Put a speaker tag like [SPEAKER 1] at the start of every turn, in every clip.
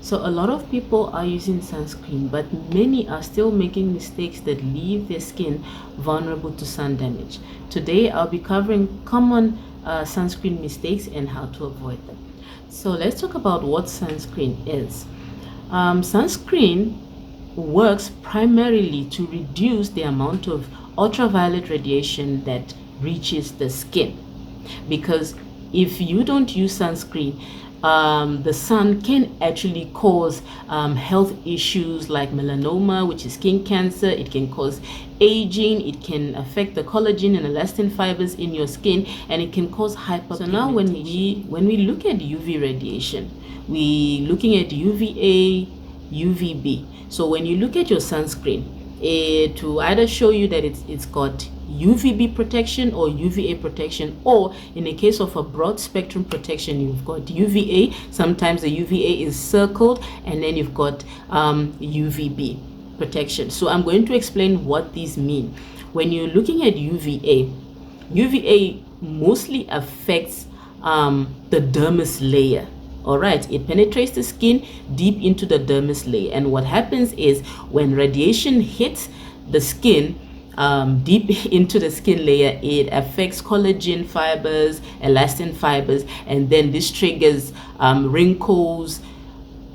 [SPEAKER 1] So a lot of people are using sunscreen, but many are still making mistakes that leave their skin vulnerable to sun damage. Today I'll be covering common sunscreen mistakes and how to avoid them. So let's talk about what sunscreen is. Sunscreen works primarily to reduce the amount of ultraviolet radiation that reaches the skin, because if you don't use sunscreen, the sun can actually cause health issues like melanoma, which is skin cancer. It can cause aging. It can affect the collagen and elastin fibers in your skin, and it can cause hyperpigmentation. So now when we look at UV radiation, we're looking at UVA, UVB. So when you look at your sunscreen, it will either show you that it's got UVB protection or UVA protection, or in the case of a broad spectrum protection, you've got UVA. Sometimes the UVA is circled, and then you've got UVB protection. So I'm going to explain what these mean. When you're looking at UVA, UVA mostly affects the dermis layer. All right, it penetrates the skin deep into the dermis layer, and what happens is when radiation hits the skin deep into the skin layer, it affects collagen fibers, elastin fibers, and then this triggers wrinkles,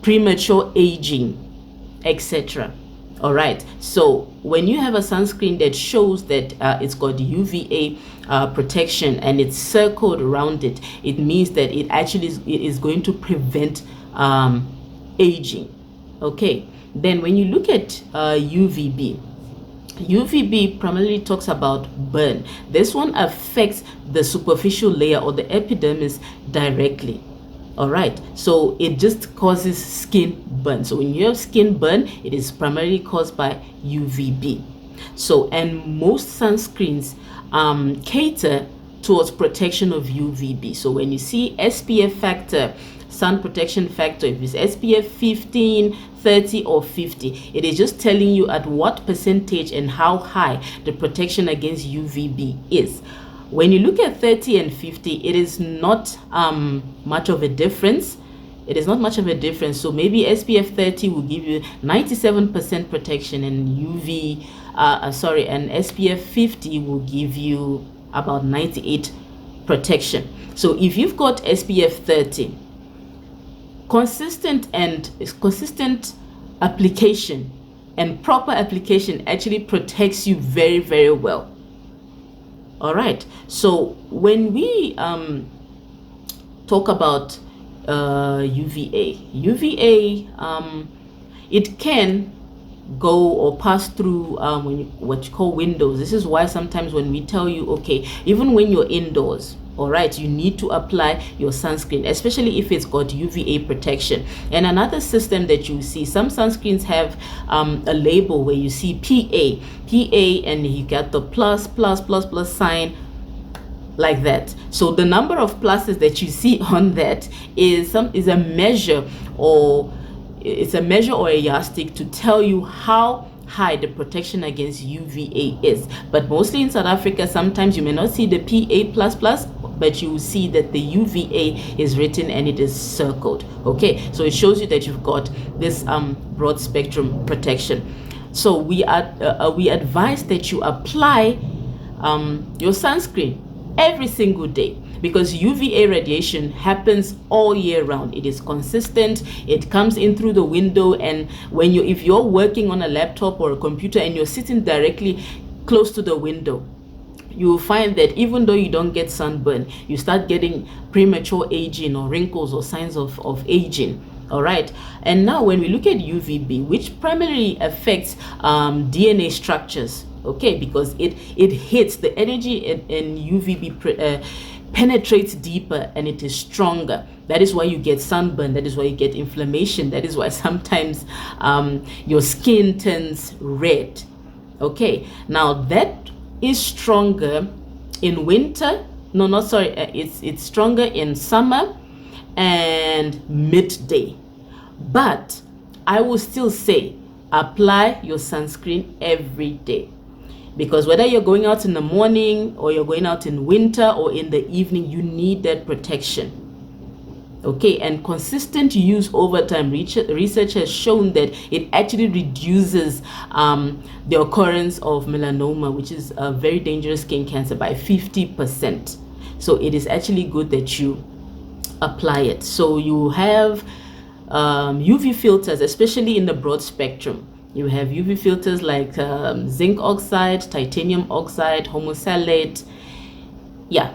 [SPEAKER 1] premature aging, etc. All right, so when you have a sunscreen that shows that it's got UVA protection and it's circled around it, it means that it actually is going to prevent aging. Okay, then when you look at UVB, UVB primarily talks about burn. This one affects the superficial layer or the epidermis directly. All right, so it just causes skin burn. So when you have skin burn, it is primarily caused by UVB. So, and most sunscreens cater towards protection of UVB. So when you see SPF factor, sun protection factor, if it's SPF 15, 30 or 50, it is just telling you at what percentage and how high the protection against UVB is. When you look at 30 and 50, it is not much of a difference. It is not much of a difference. So maybe SPF 30 will give you 97% protection, and and SPF 50 will give you about 98 protection. So if you've got SPF 30, consistent application and proper application actually protects you very, very well. All right, so when we talk about UVA, it can go or pass through what you call windows. This is why sometimes when we tell you, okay, even when you're indoors, all right, you need to apply your sunscreen, especially if it's got UVA protection. And another system that you see, some sunscreens have a label where you see PA, and you get the plus sign like that. So the number of pluses that you see on that is a measure, or it's a measure or a yardstick to tell you how high the protection against UVA is. But mostly in South Africa, sometimes you may not see the PA++, but you will see that the UVA is written and it is circled. Okay, so it shows you that you've got this broad spectrum protection. So we advise that you apply your sunscreen every single day, because UVA radiation happens all year round. It is consistent. It comes in through the window, and if you're working on a laptop or a computer and you're sitting directly close to the window, you will find that even though you don't get sunburn, you start getting premature aging or wrinkles or signs of aging. All right, and now when we look at UVB, which primarily affects DNA structures, okay, because it hits the energy in UVB penetrates deeper and it is stronger. That is why you get sunburn. That is why you get inflammation. That is why sometimes your skin turns red. Okay, now that is stronger in winter. No, not sorry. It's stronger in summer and midday. But I will still say apply your sunscreen every day, because whether you're going out in the morning or you're going out in winter or in the evening, you need that protection. Okay, and consistent use over time, research has shown that it actually reduces the occurrence of melanoma, which is a very dangerous skin cancer, by 50%. So it is actually good that you apply it. So you have UV filters, especially in the broad spectrum. You have UV filters like zinc oxide, titanium oxide, homosalate. Yeah.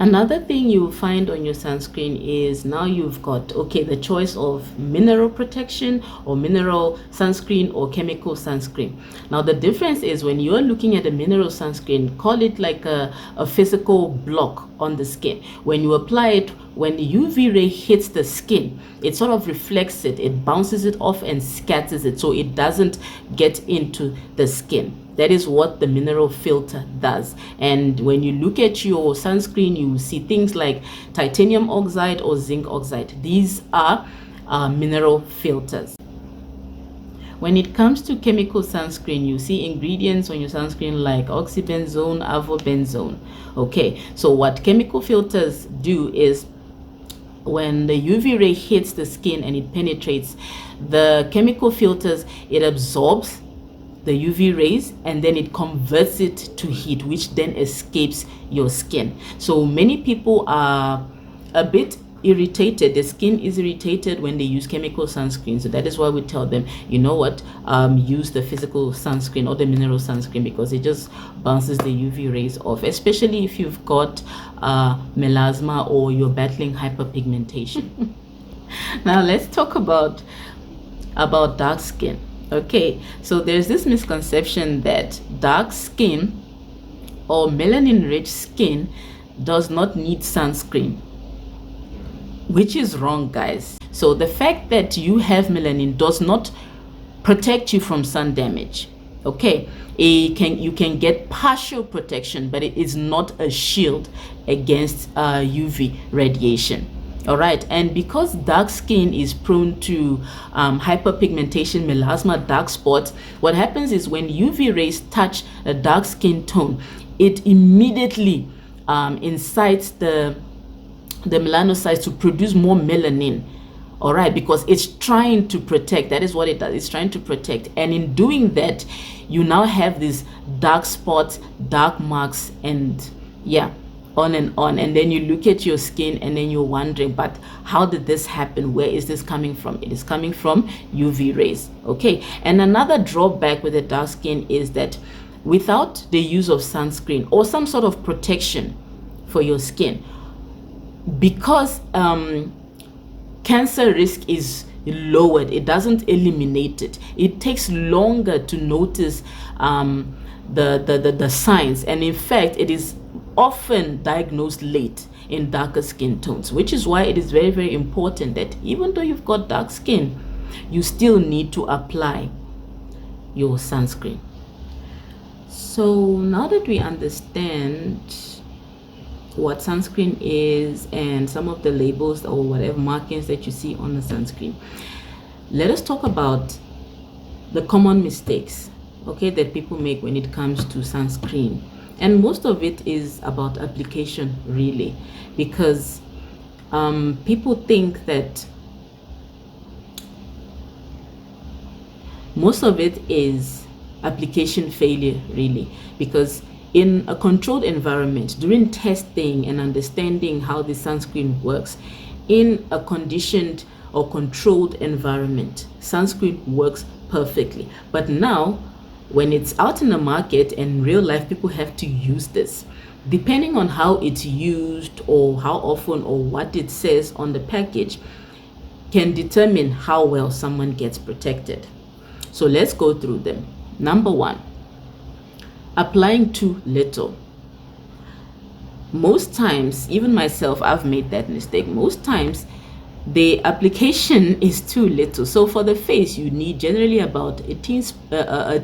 [SPEAKER 1] Another thing you find on your sunscreen is now you've got, okay, the choice of mineral protection or mineral sunscreen or chemical sunscreen. Now the difference is when you're looking at a mineral sunscreen, call it like a physical block on the skin. When you apply it, when the UV ray hits the skin, it sort of reflects it, it bounces it off and scatters it, so it doesn't get into the skin. That is what the mineral filter does. And when you look at your sunscreen, you see things like titanium oxide or zinc oxide. These are mineral filters. When it comes to chemical sunscreen, you see ingredients on your sunscreen like oxybenzone, avobenzone. Okay, so what chemical filters do is when the UV ray hits the skin and it penetrates, the chemical filters, it absorbs the UV rays and then it converts it to heat, which then escapes your skin. So many people are a bit irritated. The skin is irritated when they use chemical sunscreen. So that is why we tell them, you know what, use the physical sunscreen or the mineral sunscreen, because it just bounces the UV rays off, especially if you've got melasma or you're battling hyperpigmentation. Now let's talk about dark skin. Okay, so there's this misconception that dark skin or melanin rich skin does not need sunscreen, which is wrong, guys. So the fact that you have melanin does not protect you from sun damage. Okay, you can get partial protection, but it is not a shield against UV radiation. All right, and because dark skin is prone to hyperpigmentation, melasma, dark spots, what happens is when UV rays touch a dark skin tone, it immediately incites the melanocytes to produce more melanin. All right, because it's trying to protect. That is what it does. It's trying to protect, and in doing that, you now have these dark spots, dark marks, and yeah, on and on. And then you look at your skin and then you're wondering, but how did this happen? Where is this coming from? It is coming from UV rays. Okay, and another drawback with the dark skin is that without the use of sunscreen or some sort of protection for your skin, because cancer risk is lowered, it doesn't eliminate it. It takes longer to notice the signs, and in fact it is often diagnosed late in darker skin tones, which is why it is very, very important that even though you've got dark skin, you still need to apply your sunscreen. So now that we understand what sunscreen is and some of the labels or whatever markings that you see on the sunscreen, let us talk about the common mistakes, okay, that people make when it comes to sunscreen. And most of it is about application, really, because people think that most of it is application failure, really, because in a controlled environment, during testing and understanding how the sunscreen works, in a conditioned or controlled environment, sunscreen works perfectly. But now, when it's out in the market and real life, people have to use this. Depending on how it's used or how often or what it says on the package can determine how well someone gets protected. So let's go through them. Number one, applying too little. Most times, even myself, I've made that mistake. Most times the application is too little. So for the face, you need generally about a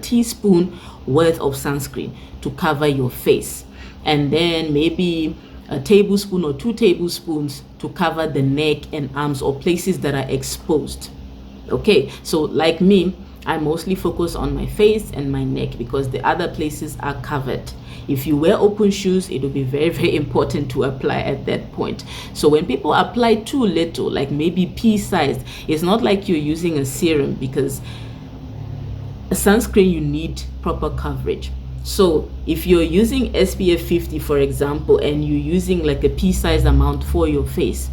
[SPEAKER 1] teaspoon worth of sunscreen to cover your face, and then maybe a tablespoon or 2 tablespoons to cover the neck and arms or places that are exposed. Okay, so like me, I mostly focus on my face and my neck because the other places are covered. If you wear open shoes, it will be very, very important to apply at that point. So when people apply too little, like maybe pea size, it's not like you're using a serum, because a sunscreen, you need proper coverage. So if you're using SPF 50, for example, and you're using like a pea size amount for your face,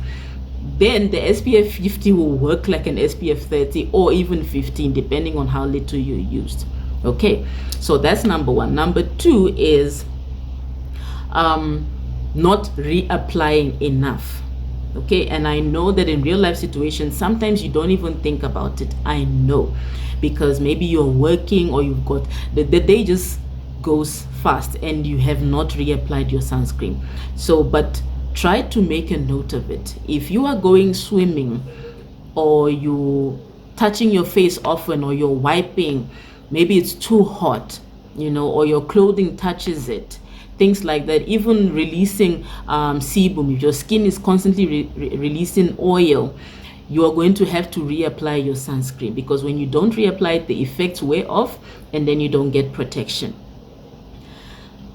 [SPEAKER 1] then the SPF 50 will work like an SPF 30 or even 15, depending on how little you used. Okay, so that's number one. Number two is not reapplying enough. Okay, and I know that in real life situations, sometimes you don't even think about it. I know, because maybe you're working or you've got the day just goes fast and you have not reapplied your sunscreen. So, but try to make a note of it. If you are going swimming, or you touching your face often, or you're wiping, maybe it's too hot, you know, or your clothing touches it, things like that. Even releasing sebum, if your skin is constantly releasing oil, you are going to have to reapply your sunscreen, because when you don't reapply it, the effects wear off and then you don't get protection.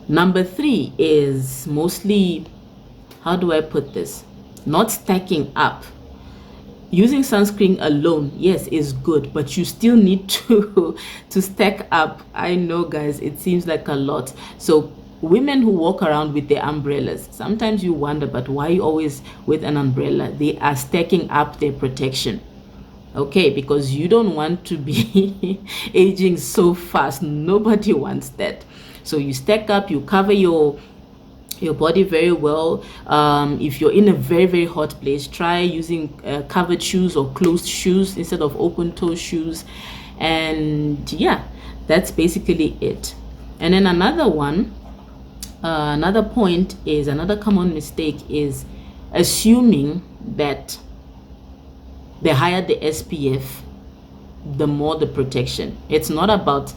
[SPEAKER 1] Number three is mostly, how do I put this, not stacking up. Using sunscreen alone, yes, is good, but you still need to stack up. I know, guys, it seems like a lot. So women who walk around with their umbrellas, sometimes you wonder, but why are you always with an umbrella? They are stacking up their protection. Okay, because you don't want to be aging so fast. Nobody wants that. So you stack up, you cover your body very well. If you're in a very, very hot place, try using covered shoes or closed shoes instead of open toe shoes. And yeah, that's basically it. And then another one, another point is, another common mistake is assuming that the higher the SPF, the more the protection. It's not about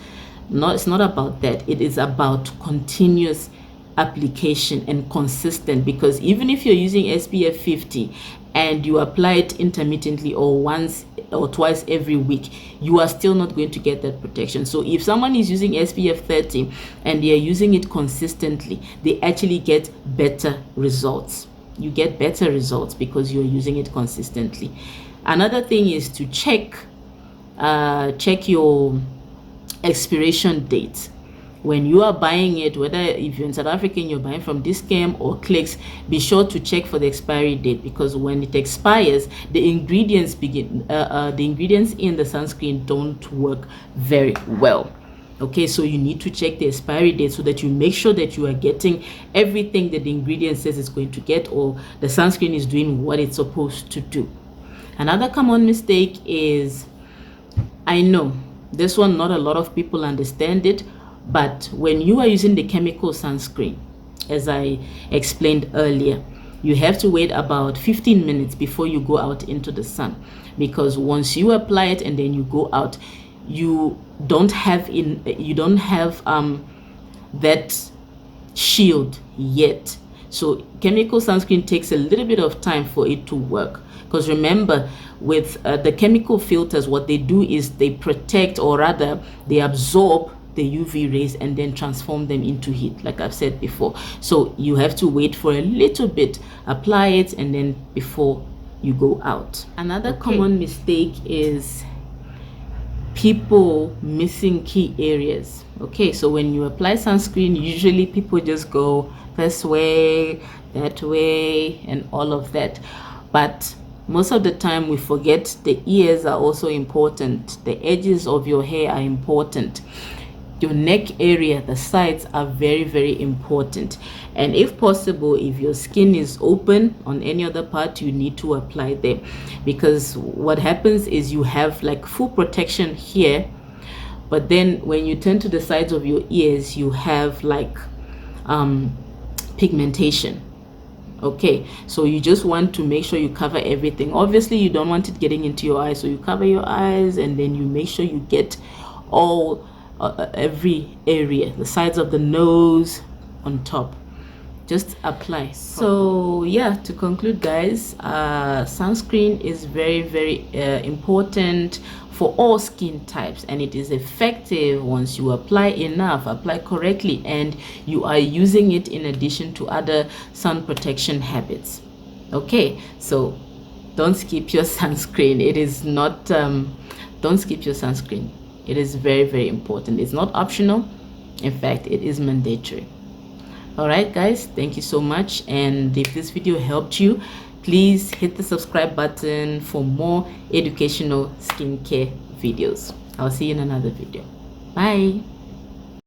[SPEAKER 1] that. It is about continuous application and consistent, because even if you're using SPF 50 and you apply it intermittently or once or twice every week, you are still not going to get that protection. So if someone is using SPF 30 and they are using it consistently, they actually get better results. You get better results because you're using it consistently. Another thing is to check your expiration date when you are buying it. Whether if you're in South Africa and you're buying from Discam or Clicks, be sure to check for the expiry date, because when it expires, the ingredients in the sunscreen don't work very well. Okay, so you need to check the expiry date so that you make sure that you are getting everything that the ingredient says it's going to get, or the sunscreen is doing what it's supposed to do. Another common mistake is, I know this one, not a lot of people understand it, but when you are using the chemical sunscreen, as I explained earlier, you have to wait about 15 minutes before you go out into the sun, because once you apply it and then you go out, you don't have that shield yet. So chemical sunscreen takes a little bit of time for it to work, because remember, with the chemical filters, what they do is they protect, or rather they absorb the UV rays and then transform them into heat, like I've said before. So you have to wait for a little bit, apply it, and then before you go out. Another common mistake is people missing key areas. Okay, so when you apply sunscreen, usually people just go this way, that way, and all of that. But most of the time we forget the ears are also important. The edges of your hair are important. Your neck area, the sides are very, very important. And if possible, if your skin is open on any other part, you need to apply there, because what happens is you have like full protection here, but then when you turn to the sides of your ears, you have like pigmentation. Okay, so you just want to make sure you cover everything. Obviously you don't want it getting into your eyes, so you cover your eyes and then you make sure you get all every area, the sides of the nose, on top, just apply. So yeah, to conclude, guys, sunscreen is very, very important for all skin types, and it is effective once you apply correctly, and you are using it in addition to other sun protection habits. Okay, so don't skip your sunscreen. It is not don't skip your sunscreen. It is very, very important. It's not optional. In fact, it is mandatory. All right, guys, thank you so much. And if this video helped you, please hit the subscribe button for more educational skincare videos. I'll see you in another video. Bye.